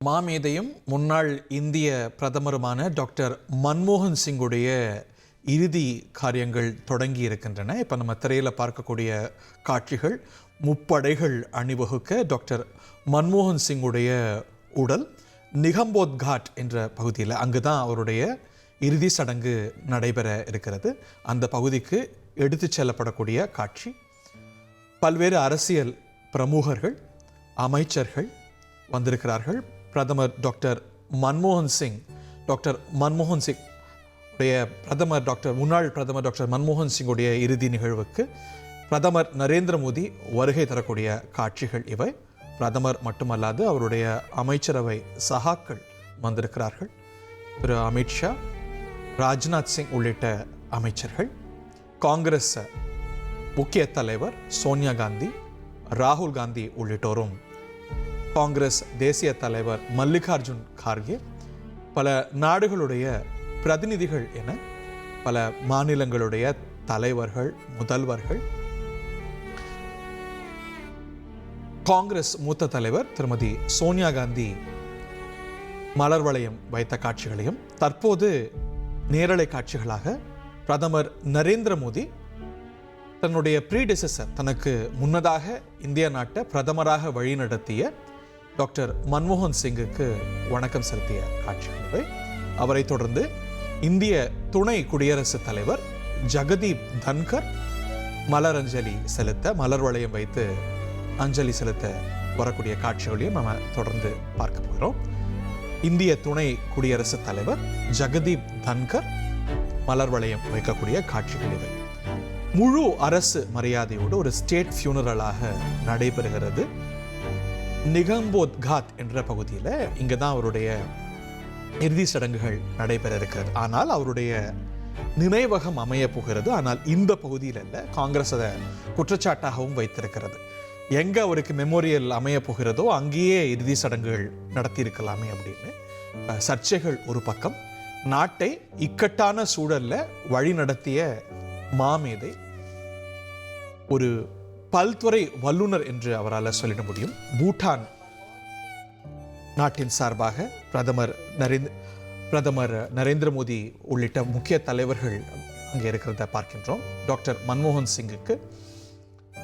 மாமேதையும் முன்னாள் இந்திய பிரதமருமான டாக்டர் மன்மோகன் சிங்குடைய இறுதி காரியங்கள் தொடங்கி இருக்கின்றன. இப்போ நம்ம திரையில் பார்க்கக்கூடிய காட்சிகள் முப்படைகள் அணிவகுக்க டாக்டர் மன்மோகன் சிங்குடைய உடல் நிகம்போத் காட் என்ற பகுதியில் அங்கு தான் அவருடைய இறுதி சடங்கு நடைபெற இருக்கிறது. அந்த பகுதிக்கு எடுத்துச் செல்லப்படக்கூடிய காட்சி. பல்வேறு அரசியல் பிரமுகர்கள், அமைச்சர்கள் வந்திருக்கிறார்கள். பிரதமர் டாக்டர் மன்மோகன் சிங் உடைய முன்னாள் பிரதமர் டாக்டர் மன்மோகன் சிங்குடைய இறுதி நிகழ்வுக்கு பிரதமர் நரேந்திர மோடி வருகை தரக்கூடிய காட்சிகள் இவை. பிரதமர் மட்டுமல்லாது அவருடைய அமைச்சரவை சகாக்கள் வந்திருக்கிறார்கள். திரு அமித்ஷா, ராஜ்நாத் சிங் உள்ளிட்ட அமைச்சர்கள், காங்கிரஸ் முக்கிய தலைவர் சோனியா காந்தி, ராகுல் காந்தி உள்ளிட்டோரும், காங்கிரஸ் தேசிய தலைவர் மல்லிகார்ஜுன் கார்கே, பல நாடுகளுடைய பிரதிநிதிகள் என பல மாநிலங்களுடைய தலைவர்கள், முதல்வர்கள், காங்கிரஸ் மூத்த தலைவர் திருமதி சோனியா காந்தி மலர் வளையம் வைத்த காட்சிகளையும், தற்போது நேரலை காட்சிகளாக பிரதமர் நரேந்திர மோடி தன்னுடைய ப்ரீடெசஸர், தனக்கு முன்னதாக இந்திய நாட்டை பிரதமராக வழிநடத்திய டாக்டர் மன்மோகன் சிங்குக்கு வணக்கம் செலுத்திய காட்சிகள். அவரை தொடர்ந்து இந்திய துணை குடியரசுத் தலைவர் ஜெகதீப் தன்கர் மலர் வளையம் வைத்து அஞ்சலி செலுத்த வரக்கூடிய காட்சிகளையும் நம்ம தொடர்ந்து பார்க்க போகிறோம். இந்திய துணை குடியரசுத் தலைவர் ஜெகதீப் தன்கர் மலர் வளையம் வைக்கக்கூடிய காட்சிகள் இவை. முழு அரசு மரியாதையோடு ஒரு ஸ்டேட் ஃபியூனரலாக நடைபெறுகிறது நிகம்போத் காட் என்ற பகுதியில். இங்கே தான் அவருடைய இறுதி சடங்குகள் நடைபெற இருக்கிறது. ஆனால் அவருடைய நினைவகம் அமைய போகிறது. ஆனால் இந்த பகுதியில் இல்லை, காங்கிரஸ் அதை குற்றச்சாட்டாகவும் வைத்திருக்கிறது. எங்கே அவருக்கு மெமோரியல் அமைய போகிறதோ அங்கேயே இறுதி சடங்குகள் நடத்தியிருக்கலாமே அப்படின்னு சர்ச்சைகள் ஒரு பக்கம். நாட்டை இக்கட்டான சூழல்ல வழி நடத்திய மாமேதை, ஒரு பல்துறை வல்லுநர் என்று அவரால் சொல்லிட முடியும். பூட்டான் நாட்டின் சார்பாக பிரதமர் நரேந்திர மோடி உள்ளிட்ட முக்கிய தலைவர்கள் அங்கே இருக்கிறத பார்க்கின்றோம். டாக்டர் மன்மோகன் சிங்குக்கு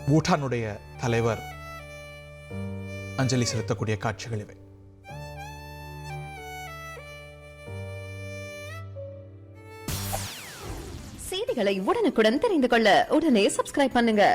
பூட்டானுடைய தலைவர் அஞ்சலி செலுத்தக்கூடிய காட்சிகள் இவை. செய்திகளை உடனுக்குடன் தெரிந்து கொள்ள உடனே சப்ஸ்கிரைப் பண்ணுங்க.